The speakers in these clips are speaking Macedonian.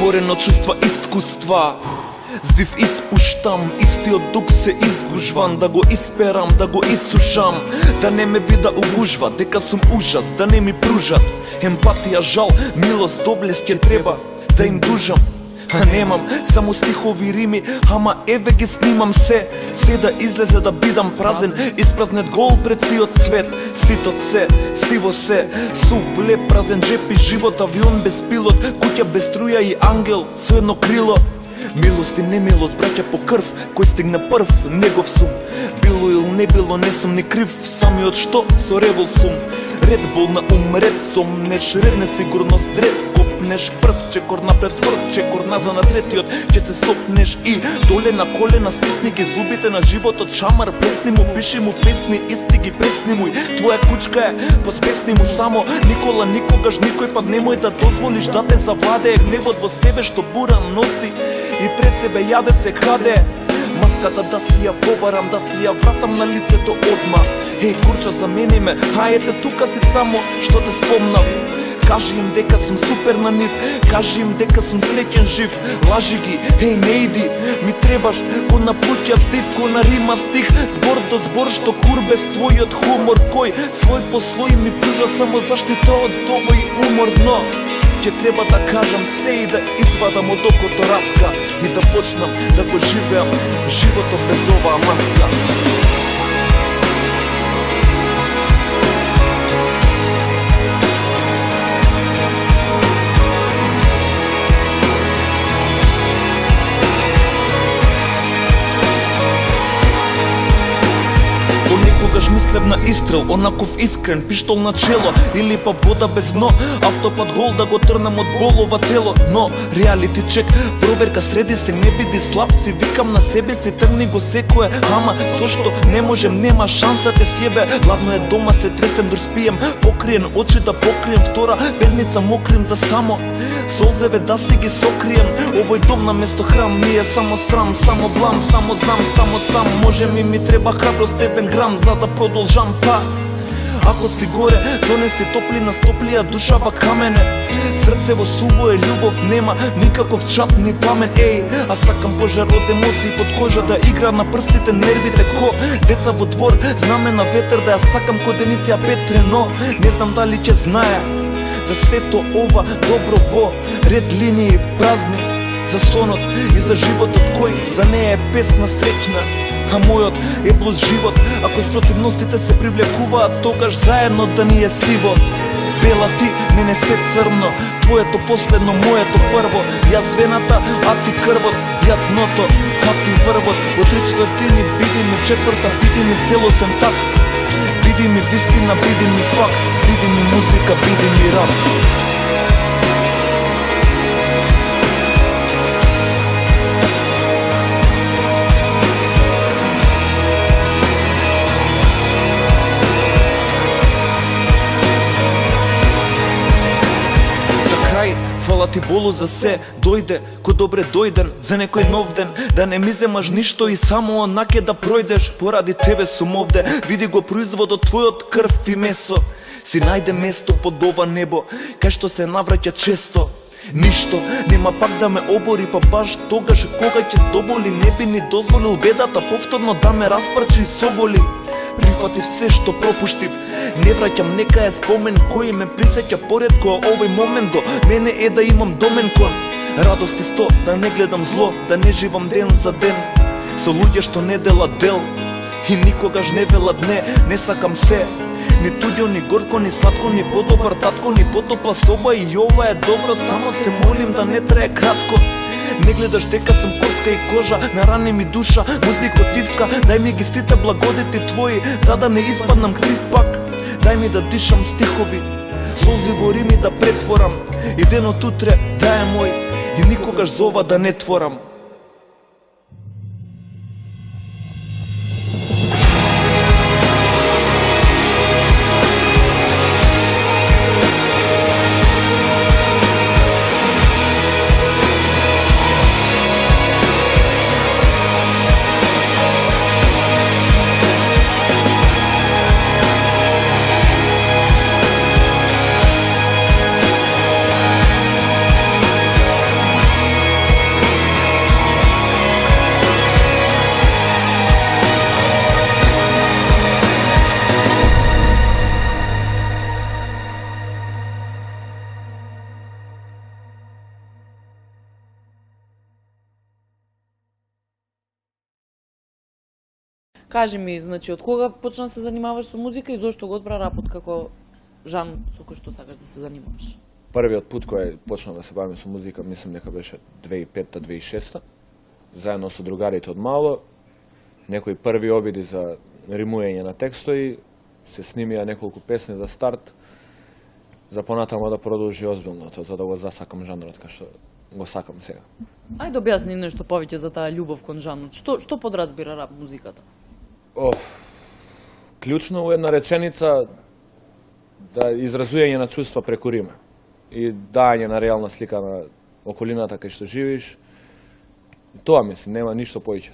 Уморен од чувства искуства, здив испуштам, истиот дух се изгужвам, да го исперам, да го исушам, да не ме вида угужва, дека сум ужас, да не ми пружат емпатија, жал, милост, доблест ќе треба да им дужам. А немам само стихови рими, ама еве ги снимам се да излезе да бидам празен, испразнет гол пред сиот свет. Ситот се, сиво се, суп, леп, празен джеп и живот, авион без пилот, куќа без струја и ангел со едно крило. Милост и немилост, браќа по крв, кој стигна прв, негов сум. Било или не било, не сум ни крив, самиот што со револ сум. Ред бол на ум, ред сомнеш, ред несигурност, ред копнеш, прв чекор напред, скор чекор назад на третиот, че се сопнеш и доле на колена стисни ги зубите на животот, шамар плесни му, пиши му песни, исти ги пресни му, твоја кучка е, поспесни му само, Никола, никогаш никој пат немој да дозволиш да те завладее гневот во себе што бура носи и пред себе јаде се краде. Маската да си ја побарам, да си ја вратам на лицето одма. Еј, курча, замени ме, хајете тука си само, што те спомнав. Кажи им дека сум супер на нив, кажи им дека сум среќен жив. Лажи ги, еј, не иди, ми требаш ко на пуќа стив, ко на рима стих, збор до збор што кур без твојот хумор, кој свој по слој ми пружа само заштита од овој умор, но ќе треба да кажам се и да извадам од окото раска и да почнам да го живеам животот без оваа маска. Понекогаш мислев на истрел, онаков искрен, пиштол на чело или па вода без дно, автопат гол да го трнам од болова тело. Но реалити чек, проверка среди се, не биди слаб си, викам на себе си, трни го секое, ама зошто не можем, нема шанса те сјебе. Ладно е дома, се тресем дур спием, покриен очи да покрием, втора бедница мокрим за само солзеве да си ги сокрием. Овој дом на место храм ми е само срам, само блам, само знам, само сам. Може ми треба храброст еден грам за да продолжам, па ако си горе, донеси топлина, стоплија душава камене. Срцево суво е љубов, нема никаков чат ни памен. Еј, а сакам пожар од емоции под кожа да игра на прстите, нервите ко деца во двор, знаме на ветер да ја сакам ко Деница Петре, но не знам дали ќе знае за сето ова добро во ред линии празни, за сонот и за животот кој за неја е песна среќна. А мојот е блуз живот, ако спротивностите се привлекуваат, тогаш заедно да ни е сиво. Бела ти, мене се црно, твоето последно, моето прво. Јас вената, а ти крвот, јас дното, а ти врвот. Во 3/4 биди ми четврта, биди ми целосен такт. Биди ми вистина, биди ми факт, биди ми музика, биди ми рап. Фала ти Болу за се, дојде, ко добре дојден, за некој нов ден, да не ми земаш ништо и само онаке да пројдеш, поради тебе сум овде, види го производот твојот крв и месо, си најде место под ова небо, кај што се навраќа често. Ништо нема пак да ме обори, па баш тогаш кога ќе здоболи, не би ни дозволил бедата повторно да ме распарчи и соголи. Прифатив се што пропуштив, не враќам, нека е спомен кој ме присеќа поредко овој момент до мене е да имам домен кон радост и сто, да не гледам зло, да не живам ден за ден со луѓе што не делат дел и никогаш не велат не сакам се, ни туѓо, ни горко, ни сладко, ни подобар татко, ни потопла соба и ова е добро, само те молим да не трае кратко. Не гледаш дека сум коска и кожа, нарани ми душа, музикот ивка, дај ми ги сите благодети твои, за да не испаднам крив пак. Дај ми да дишам стихови, слози во рими да претворам, и денот утре да е мој, и никогаш за ова да не творам. Кажи ми, значи, од кога почна да се занимаваш со музика и зошто го одбра рапот како жан со кој што сакаш да се занимаваш? Првиот пат кој почнав да се бавим со музика, мислам дека беше 2005-2006. Заедно со другарите од мало, некои први обиди за римување на текстови, се снимија неколку песни за старт, за понатамо да продолжи озбилното, за да го засакам жанрот кај што го сакам сега. Ајде објасни нешто повеќе за таа љубов кон жанрот. Што подразбира рап музиката? Клучно у една реченица да изразување на чувства преку рима и дање на реална слика на околината кај што живиш. Тоа мислам, нема ништо повеќе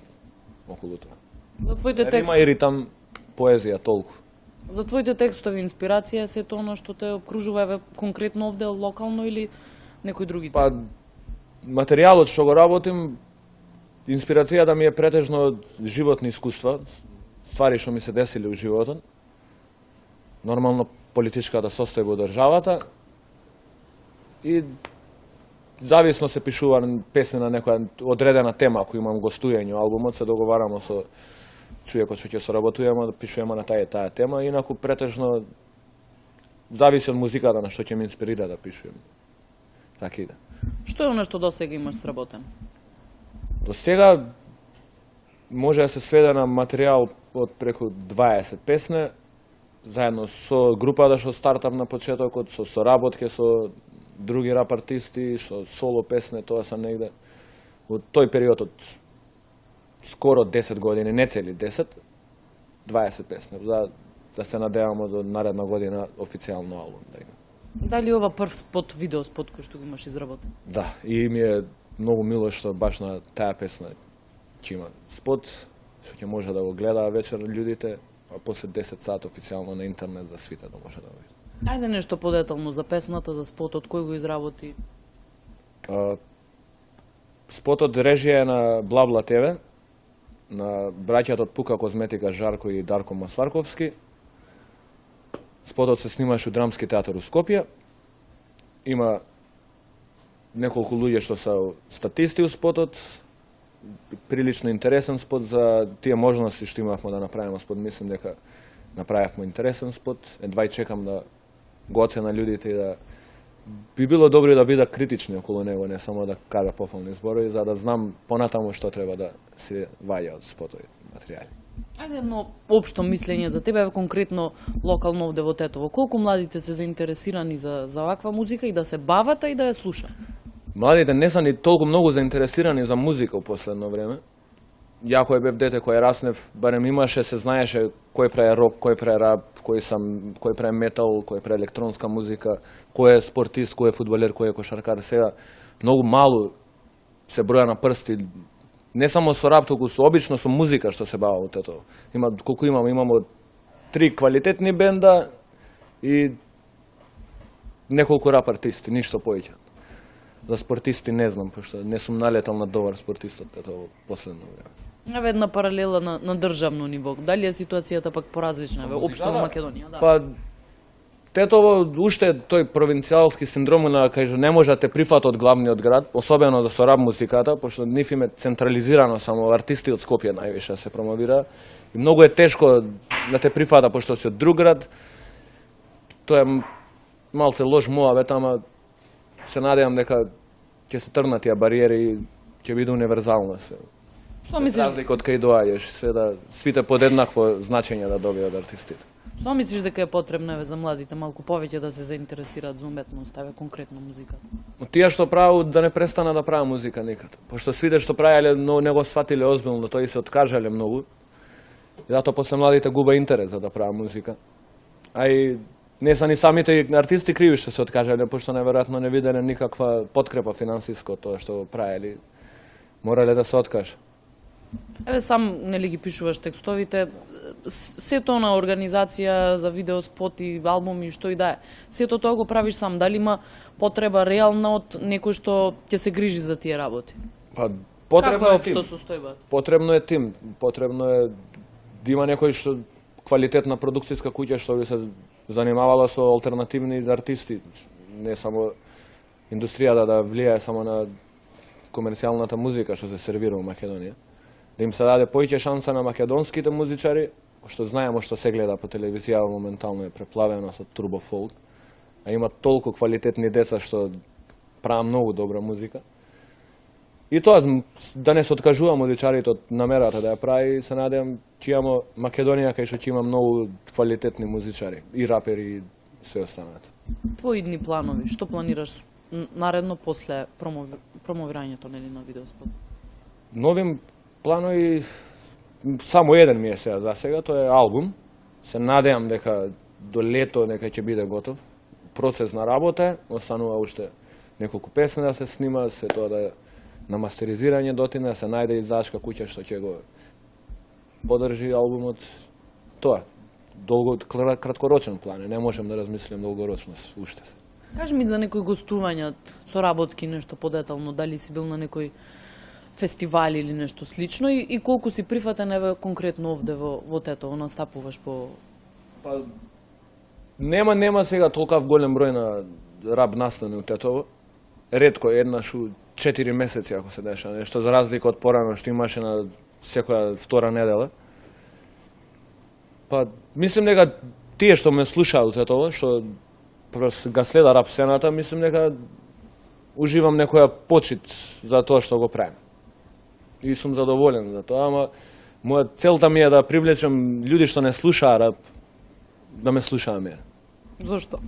околу тоа. За твоите Рима и ритам, поезија толку. За твоите текстови инспирација се тоа оно што те окружува еве конкретно овде локално или некој други? Па материјалот што го работим, инспирацијата ми е претежно од животни искуства, ствари што ми се десили у животот. Нормално политичката состојба од државата и зависно се пишува песни на некоја одредена тема, ако имам гостување албумот, се договарамо со човекот што ќе соработуваме да пишуваме на таа тема, инаку претежно зависи од музиката на што ќе ме инспирира да пишувам. Така иде. Што е оно што досега имаш сработен? До сега може да се сведе на материјал од преку 20 песни, заедно со групата што стартам на почетокот, со соработки со други рап артисти, со соло песни, тоа се негде од тој период од скоро 10 години, не цели 10, 20 песни, да се надевамо до наредна година официјално албум да има. Дали ова прв спот, видео спот кој што го имаш изработен? Да, и ми е многу мило што баш на таа песна ќе има спот, што ќе може да го гледа вечер луѓето, а после 10 сат официјално на интернет за свите да може да го види. Ајде нешто подетално за песната, за спотот, кој го изработи? Спотот режија е на Блабла ТВ, на браќата од Пука Козметика Жарко и Дарко Масларковски. Спотот се снимаше у Драмски театар у Скопје. Има неколку луѓе што се статисти у спотот. Прилично интересен спот за тие можности што имавме да направиме спот. Мислам дека направивме интересен спот. Едва и чекам да го оцена луѓето и да би било добро да бидат критични околу него, не само да кажа пофални зборови, за да знам понатаму што треба да се ваѓа од спотови материјали. Ајде едно општо мислење за тебе, конкретно локално овде во Тетово. Колку младите се заинтересирани за ваква музика и да се бават, и да ја слушаат? Младите не се ни толку многу заинтересирани за музика у последно време. Ја кој бев дете, кој раснев, барем имаше, се знаеше кој прави рок, кој прави рап, кој прави метал, кој прави електронска музика, кој е спортист, кој е фудбалер, кој е кошаркар. Сега многу малу се броја на прсти, не само со рап, туку со обично со музика што се бава од Тетово. Колку имамо 3 квалитетни бенда и неколку рап артисти, ништо повеќе. За спортисти не знам, пошто не сум налетал на добар спортист од Тетово последно време. Еве една паралела на државно ниво. Дали е ситуацијата пак поразлична во општо во Македонија? Да. Па Тетово уште тој провинцијалски синдром на кај не може да те прифата од главниот град, особено за со рап музиката, пошто нив им е централизирано, само артисти од Скопје највише се промовира и многу е тешко да те прифата пошто си од друг град. Тоа е малце лош муавет, ама се надевам дека ќе се тргнат тие бариери и ќе биде универзално се. Што мислиш? Разлика од кај доаѓаш, се да свите подеднакво значење да добијат артистите. Што мислиш дека е потребно за младите малку повеќе да се заинтересираат за уметност, конкретно музика? Тие што прават да не престана да прават музика никад. Пошто свите што правеле, но не го сватиле озбилно, тој се откажале многу. И затоа после младите губа интерес за да прават музика. А и не са ни самите артисти криви што се откажале, пошто неверојатно не виделе никаква подкрепа финансиска тоа што правеле. Морале да се откажа. Еве сам нели ги пишуваш текстовите, сето на организација за видеоспоти, албуми, што и да е. Сето тоа го правиш сам, дали има потреба реална од некој што ќе се грижи за тие работи? Па потребно е тим. општо состојбата? Потребно е тим, потребно е да има некој што квалитетна продукцијска куќа што би се занимавала со алтернативни артисти, не само индустријата да влијае само на комерцијалната музика што се сервира во Македонија. да им се даде повеќе шанса на македонските музичари, што знаеме што се гледа по телевизија, моментално е преплавено со турбо фолк, а има толку квалитетни деца што прават многу добра музика. И тоа, да не се откажува музичарите од намерата да ја прави, се надевам, че имамо Македонија кај што ќе има многу квалитетни музичари, и рапери, и се останат. Твои идни планови, што планираш наредно после промовирањето на видеоспот? Нови планови, само еден ми е за сега, тоа е албум. Се надевам дека до лето дека ќе биде готов. Процес на работа, останува уште неколку песни да се снима, се тоа да на мастеризирање дотина, се најде издачка куќа што ќе го подржи албумот. Тоа, краткорочен план, не можем да размислим долгорочно уште се. Кажи ми за некои гостувања, соработки, нешто подетално, дали си бил на некој фестивали или нешто слично и колку си прифатен еве конкретно овде во Тетово, настапуваш по... Па, нема сега толкав голем број на рап настани у Тетово. Ретко еднаш у 4 месеци ако се деша нешто, за разлика од порано што имаше на секоја втора недела. Па, мислим дека тие што ме слушаат Тетово, што га следа рап сцената, мислим дека уживам некоја почит за тоа што го правим. И сум задоволен за тоа, ама моја целта ми е да привлечам луѓе што не слушаа рап, да ме слушаат мене. Зошто?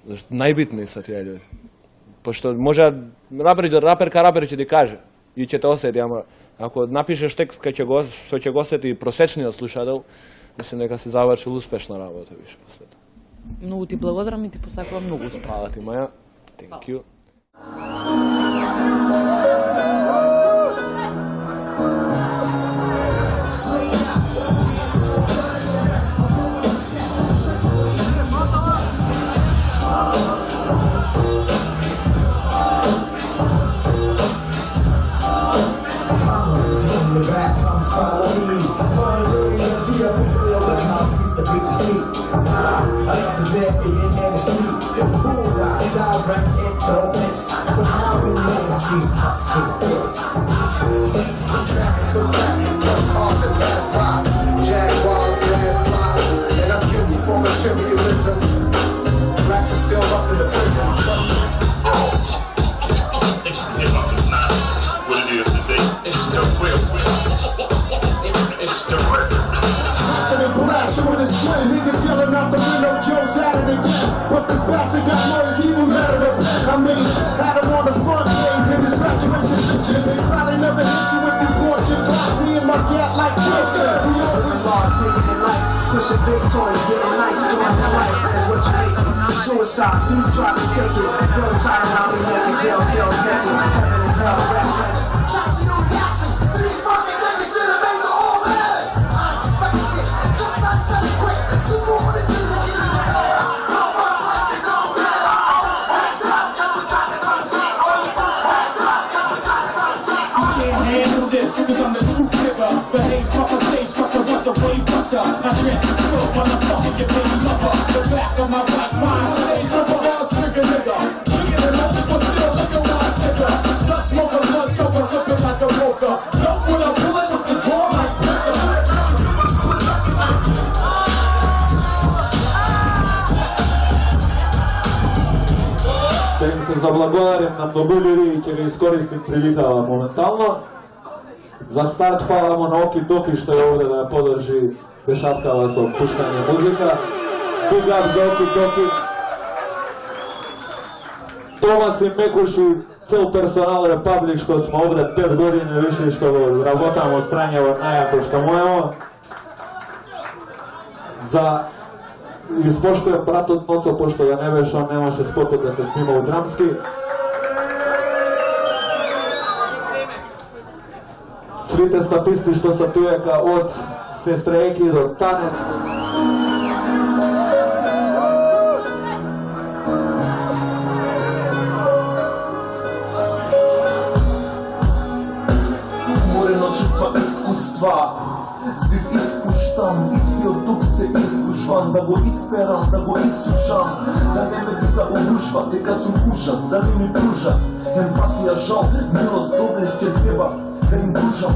Зашто најбитни се тие луѓе. Пошто може раперка ќе ти каже и ќе те осети, ама ако напишеш текст што ќе го осети просечниот слушател, мислам дека си завршил успешна работа више после тоа. Многу ти благодарам и ти посакувам многу успех. Фала ти, Маја. Thank you. Jaguars, man, fly, and I'm guilty for materialism. Blacks are still up in the prison. Hip-hop is not what it is today. It's the real. It's the real. And blast with his twin, niggas yelling out the window, Joe's out of the game. But this bastard got noise, he will matter to pen. I mean, had him on the front page in his restoration pictures. They probably never hit you if you bought your car. Me and my cat like Wilson. We always lost, taking it light. Pushing big toys, getting nice, doing the light. That's what you hate. Suicide, you try to take it. No time out, we let the jail cells get me. Heaven and hell, reckless. Shots you reaction. These fucking niggas should have made the whole man. I expect it. Sometimes let it quick. So you wanna do the cause I'm the true killer. The haze off a stage pressure was a way pusher. I transfer when I'm fucking your baby mother. The back of my right mind stays over all nigga. Look at the most, but still looking while I sticker. Blood smoker, blood choker, looking like a roker. Don't put a bullet with the draw like Picker. Да им се заблагодарим на многу луѓе и ќе ги искористим приликава моментално. За старт фала му на Оки Доки што е овде да ја подржи пешаткава со пуштање музика. Big up за Оки Доки. Томас и Мекуш и цел персонал Репаблик што сме овде 5 години више што го работамо страњево најако што можемо. За испоштуjem братот Ноцо, пошто ја не беше, он немаше спотот да се снима у Драмски. Свите статисти што са туека од Сестра Еки до Танец. Морено чувства, искуства, здив испуштам, истиот дух се изгушвам, да го исперам, да го исушам, да не ме бида огушва, дека сум ужас, да не ми пружа емпатија, жал, милост, доблест ќе треба да им пружам.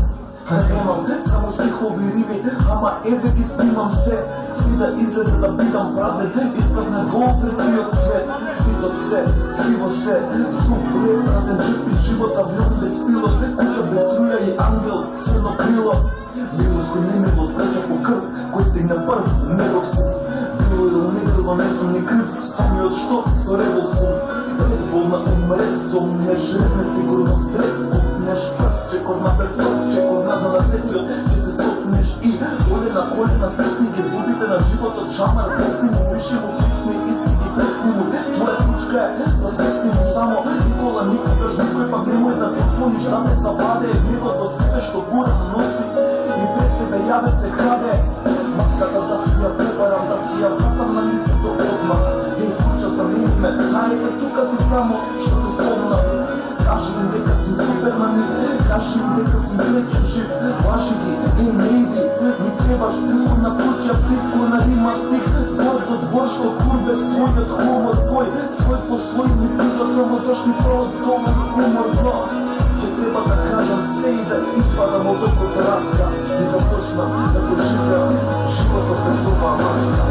Немам само стихови рими, ама еве ги снимам се. Сви да излезе да бидам празен, изпразнен гол пред циот свет. Свитот се, сиво се, звук број празен, чепи живота, влюб без пилот, куќа без струја и ангел, свено крило. Милост и немилост, браќа по крв, кој стигне прв, негов си. Било и да не било, не сум ни крив, самиот што со револ сум. Ред болна умрет, сум нежредна сигурност, ред купнеш прв, чекор на перскот, чекор назад на третиот, ќе се стопнеш и доле на колена стесни ги зубите на животот, шамар песни му, виши му писни, исти ги песни му. Твоја клучка е, разпесни му само, Никола никогаш никој пак немој да те звониш, да те заваде, него до себе што бура носи и пред себе јаве се краде. Маската да си ја пребарам, да си ја вратам на лицето одмah. Ей, куча сам име, најде тука си само што те спомнам. Кажи им дека си суперман, кажи им дека си среќен жив, лажи ги, ей, не иди, ми требаш кој на путја втит, кој на рима стих, збор до збор што кур без твојот хумор, кој свој по свој ми пижа само заштита од добар умор, но ќе треба да кажам се и да извадам од окот раска и да почнам да го живеам животот без ова маска.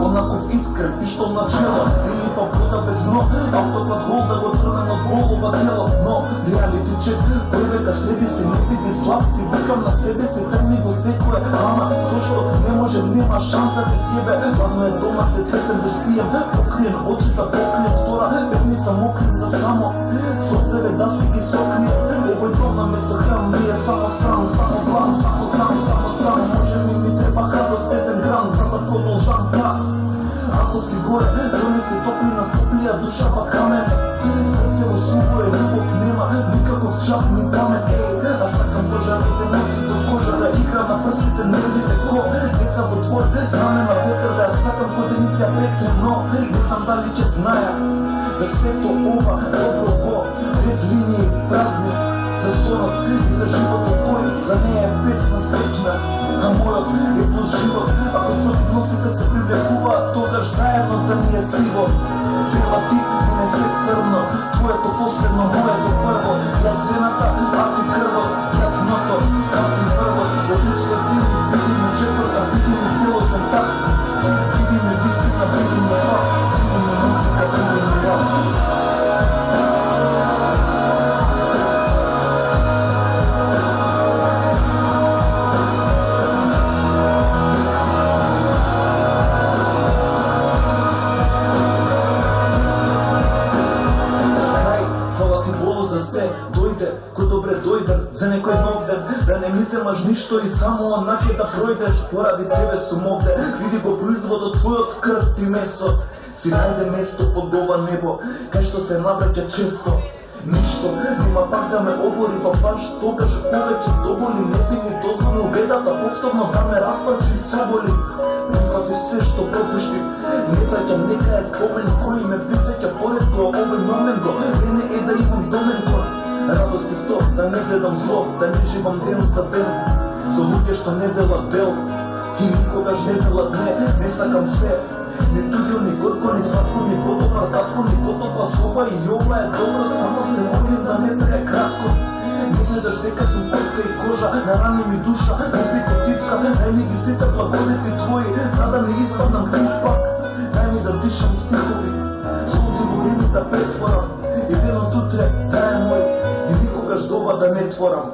Онаков искрен, пиштол на чело, или па вода без дно, автопат гол да го тргам од голова тело. Но, реалити чек, тој века седи се, не биди слаб си, викам на себе се, трни го секое, ама зашто не може, нема шанса без себе. Ладно е дома се тресем да спием, покриен очита, покриен втора, петница мокрим за само, сонцеве да си ги сокрием. Овој дом на место храм, не е само стран, само план, само там, само може ми треба радост, еден грам, за да продолжам пак. Ако си горе, дони се топли на стоплија душа па камен. Срце во суво е, љубов нема, никаков чап ни камен. А сакам пожарите ноќи до кожа, да играм на прстите, нервите ко деца во двор, знаме на ветер, да ја сакам годиница петро, но не знам дали ќе знаја за сето ова добро во ред линии празни, за сонот и за животот кој за неја е песна среќна. А мојот е плюс живот, ако спротивностите се привлекуваат, тогаш заедно да ни е сиво. Бела ти, мене се црно, твоето последно, моето прво. Јас вената, а ти крвот, јас дното, а ти врвот. Од ручка ти, биди ме четврта, биди ме целостен так. Биди ме вистина, биди ме факт, биди ме музика, биди ме рап. Дојде, кој добре дојден, за некој нов ден, да не ми земаш ништо и само онаке да пројдеш, поради тебе сум овде, види го производот твојот крв и месо, си најде место под ова небо, кај што се навраќа често. Ништо, нема пак да ме обори, па баш тогаш повеќе доболи, не би ни дозволил бедата повторно да ме распарчи и saboli. Прифати се што пропуштив, не враќам нека е спомен кој ме присеќа поред кој овој момент го мене е да имам домен кон радост и сто, да не гледам зло, да не живам ден за ден со луѓе што не делат дел и никогаш не делат не сакам се. Не туѓо, ни горко, ни сладко, ни подобра татко, ни потопа слова и ова е добро, само те молим да не трае кратко. Не гледаш дека сум коска и кожа, нарани ми душа, музика тивка, дај ми ги сите благодети твои, за да не испаднам крив пак. Дај ми да дишам стихови, солзи во рими да претворам, и денот утре да е мој, и никогаш зова да не творам.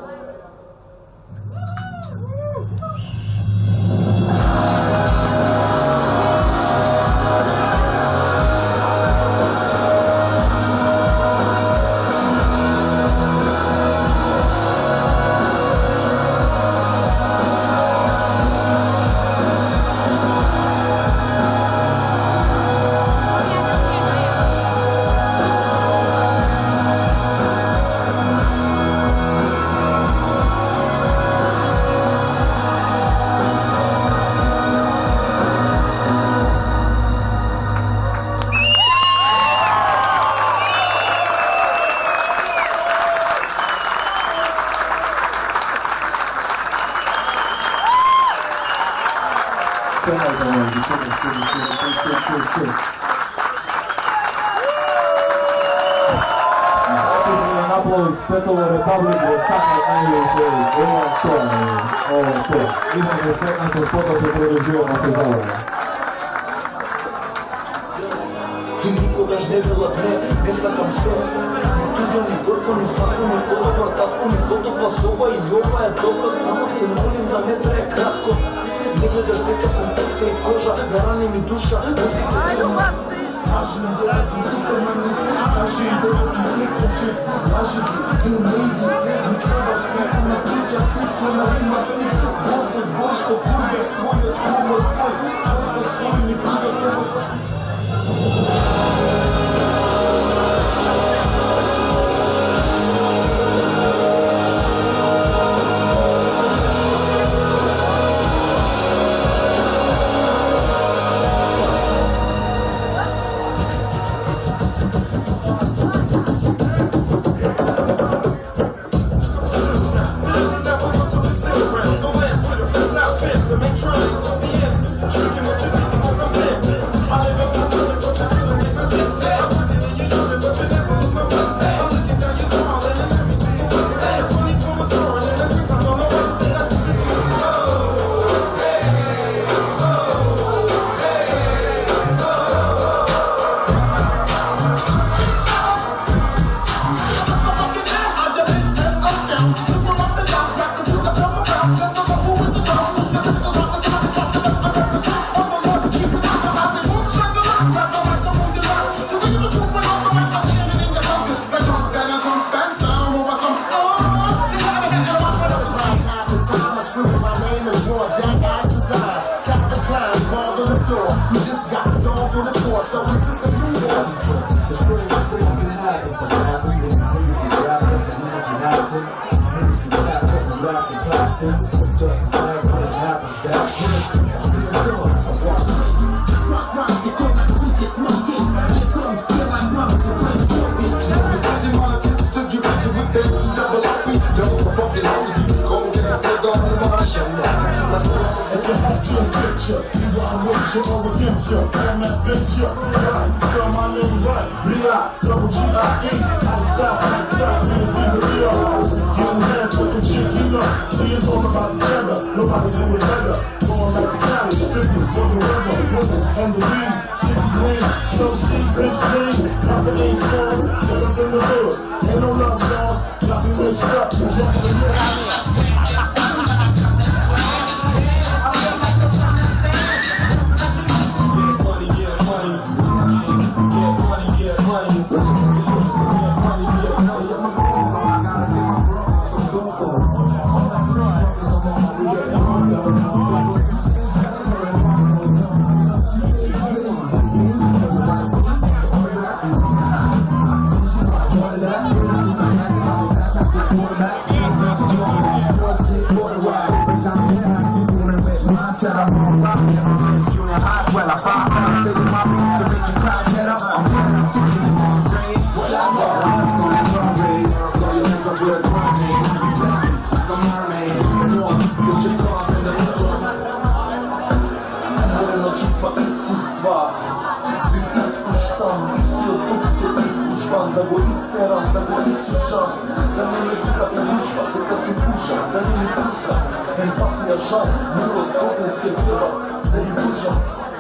Dajte moji, super. Naplov iz Petove Republike, Saka najviše, ovo je to. Idemo sretno se spota se produživamo se zavrano. I nikogaš ne bila ne sakam se. Ni tuđo, ni gorko, ni slatko, ni podoba, tako mi potopa soba i ova je dobra, samo te molim da ne traje kratko. Ne gledaš neka fantaska i koža, da rani mi duša, da si Kaži im da sam Superman, kaži im da sam sličan shit, laži i ne idi, mi trebaš neko na priča stik, ko na rima stik, zbog da zbog što kurbe stvoj od humor tvoj, svoj da spori mi priga samo zaštiti. So this is a new one. The strings can happen for rapping. Niggas get wrapped up in imagine acting. Niggas get wrapped up in rap and plastic. Soaked up in bags when it happens. That's it. I see them doing. I watch them. Drop rhymes, they feel like we get smoking. Your drums feel like mums and plays choking. Imagine all the things that you got with them. Double up, don't fucking hold you. Cold and I still don't know my show. It's a hot to picture. Either I'm with you or against you. I'm at this year. Come on in right. B-I-double-G-I-E. Outside, me and Tina Rio. Getting hands with some shit you know. See, it's all about the cheddar. Nobody do it better. Going like the county, strictly for the weather. Women and the weeds, sticky clean. So sleep, bitch clean. Company strong. Get us in the hood. Ain't no love song. Got me mixed up. Jumping the hood. Da go isperam, da go isušam, da ne me duga ugušva, teka sam pušam, da ne mi pruža, empatija žal, milost, doblest te treba, da mi pružam,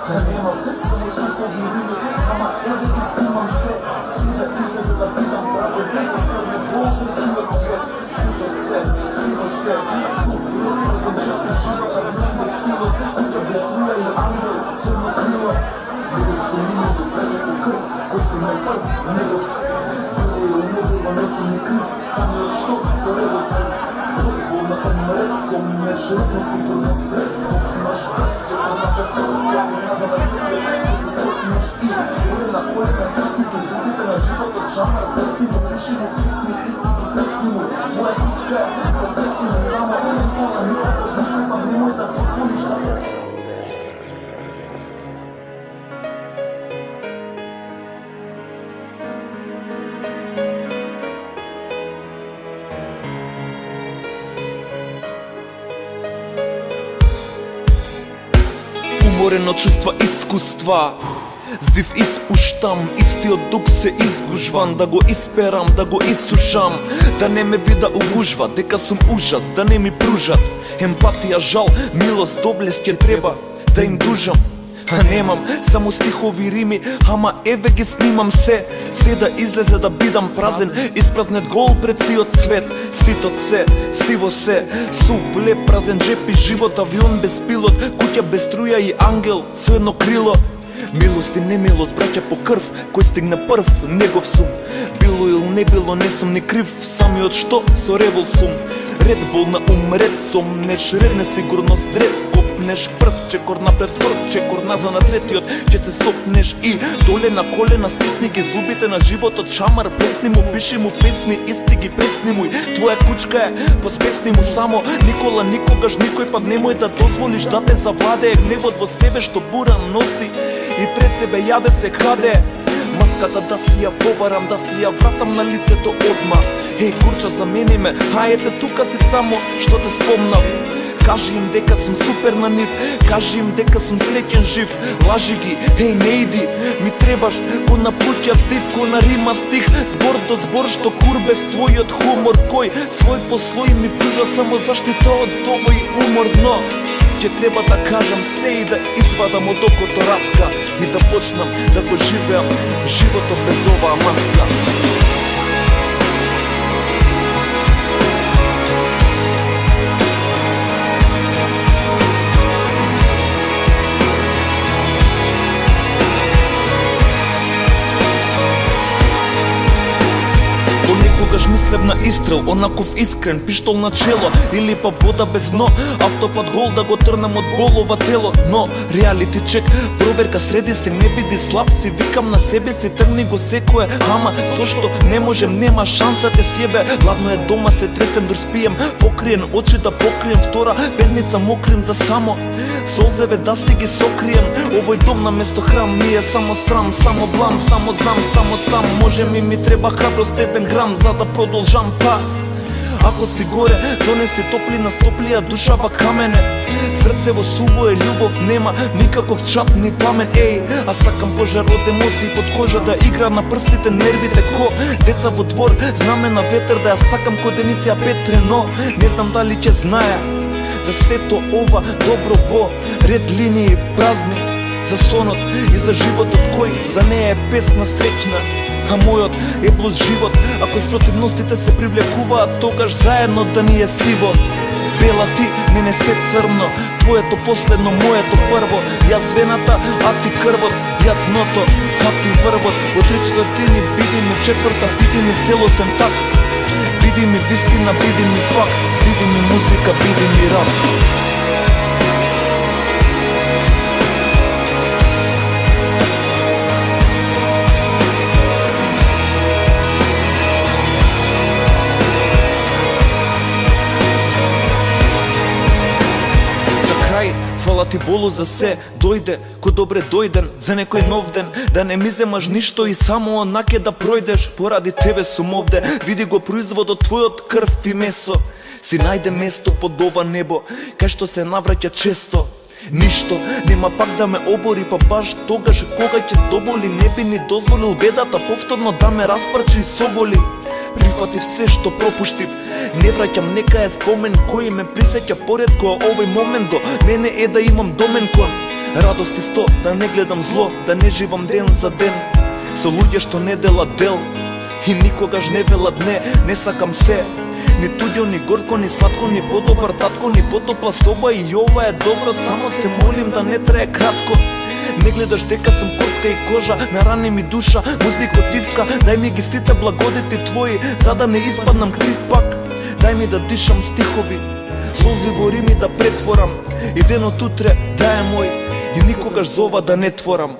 da nemam, samo slikovni rime, ama tebe ispimam sve, svuda izlaze da pitam praze, preko sprezne bolne, civet svet, svuda se, svuk bilo prezem četni život, da vreme stilo, kuda bez struja ili angel, srno krilo, nego što minutu prevetu krst, kosti me prv, nego što Мести ми крив, сами от що зареваться. Волна там мрецом, не жирно сигурно спред. Наш брат, чето на персона, чао надо на пътя. За срокнеш и горе на колена, стисните зубите на живот от жанър. Песни му, пиши му, писни, истини, песни му. Твоя ключка е, въздеси ме само. Това ми покажна хлеба, немой да подзвониш да те. Створено чувства искуства. Здив испуштам, истиот дух се изгужван, да го исперам, да го исушам, да не ме вида угужва, дека сум ужас, да не ми пружат емпатија, жал, милост, доблест ќе треба да им дужам. А немам само стихови рими, ама еве ги снимам се да излезе да бидам празен, испразнет гол пред сиот свет. Ситот се, сиво се, сув леп, празен джеп и живот, авион без пилот, куќа без струја и ангел со едно крило. Милост и немилост, браќа по крв, кој стигна прв, негов сум. Било или не било, не сум ни крив, самиот што со револ сум. Ред бол на ред сомнеш, ред несигурност, ред копнеш, прв чекор напред, втор чекор назад на третиот, че се сопнеш и доле на колена стисни ги зубите на животот, шамар плесни му, пиши му песни, исти ги пресни му, твоја кучка е, поспесни му само, Никола, никогаш никој пат немој да дозволиш да те завладее гневот во себе што бура носи и пред себе јаде се краде. Маската да си ја побарам, да си ја вратам на лицето одма. Еј, курча, замени ме, хајете тука си само, што те спомнав. Кажи им дека сум супер на нив, кажи им дека сум среќен жив. Лажи ги, еј, не иди, ми требаш ко на пуќа стив, ко на рима стих, збор до збор што кур без твојот хумор, кој свој по слој ми пружа само заштита од овој умор, но ќе треба да кажам се и да извадам од окото раска и да почнам да го живеам животот без оваа маска. Понекогаш мислев на истрел, онаков искрен, пиштол на чело или па вода без дно, автопат гол да го трнам од болова тело. Но реалити чек, проверка среди се, не биди слаб си, викам на себе си, тргни го секое, ама зошто не можем, нема шанса те себе. Ладно е дома, се тресем да спием, покриен очи да покрием, втора бедница мокрим за само солзеве да си ги сокрием. Овој дом на место храм ми е само срам, само блам, само знам, само сам. Може ми треба храброст, еден грам за да продолжам, па ако си горе, донеси топлина, стоплија душава камене. Срце во суво е љубов, нема никаков чап ни пламен. Еј, а сакам пожар од емоции под кожа да игра на прстите, нервите ко деца во двор, знаме на ветер да ја сакам ко Деница Петре, но не знам дали ќе знае за сето ова добро во ред линии празни, за сонот и за животот кој за неја е песна среќна. А мојот е блуз живот, ако спротивностите се привлекуваат, тогаш заедно да ни е сиво. Бела ти, мене се црно, твоето последно, моето прво. Јас вената, а ти крвот, јас дното, а ти врвот. Во 3/4 биди ми четврта, биди ми целосен такт. Биди ми вистина, биди ми факт, биди ми музика, биди ми рап. Фала ти Болу за се, дојде, ко добре дојден, за некој нов ден, да не ми земаш ништо и само онаке да пројдеш, поради тебе сум овде, види го производот твојот крв и месо, си најде место под ова небо, кај што се навраќа често. Ништо нема пак да ме обори, па баш тогаш кога ќе здоболи, не би ни дозволил бедата повторно да ме распрчи и соголи. Прифатив се што пропуштив, не враќам, нека е спомен кој ме присеќа поредко овој момент до мене е да имам домен кон радости 100, да не гледам зло, да не живам ден за ден со луѓе што не делат дел и никогаш не велат не сакам се. Ни туѓо, ни горко, ни сладко, ни подобар татко, ни потопла соба и ова е добро, само те молим да не трае кратко. Не гледаш дека сум коска и кожа, на рани ми душа, музикотивка, дај ми ги сите благодети твои, за да не испаднам крив пак. Дај ми да дишам стихови, слози во рими да претворам, и денот утре да е мој, и никогаш зова да не творам.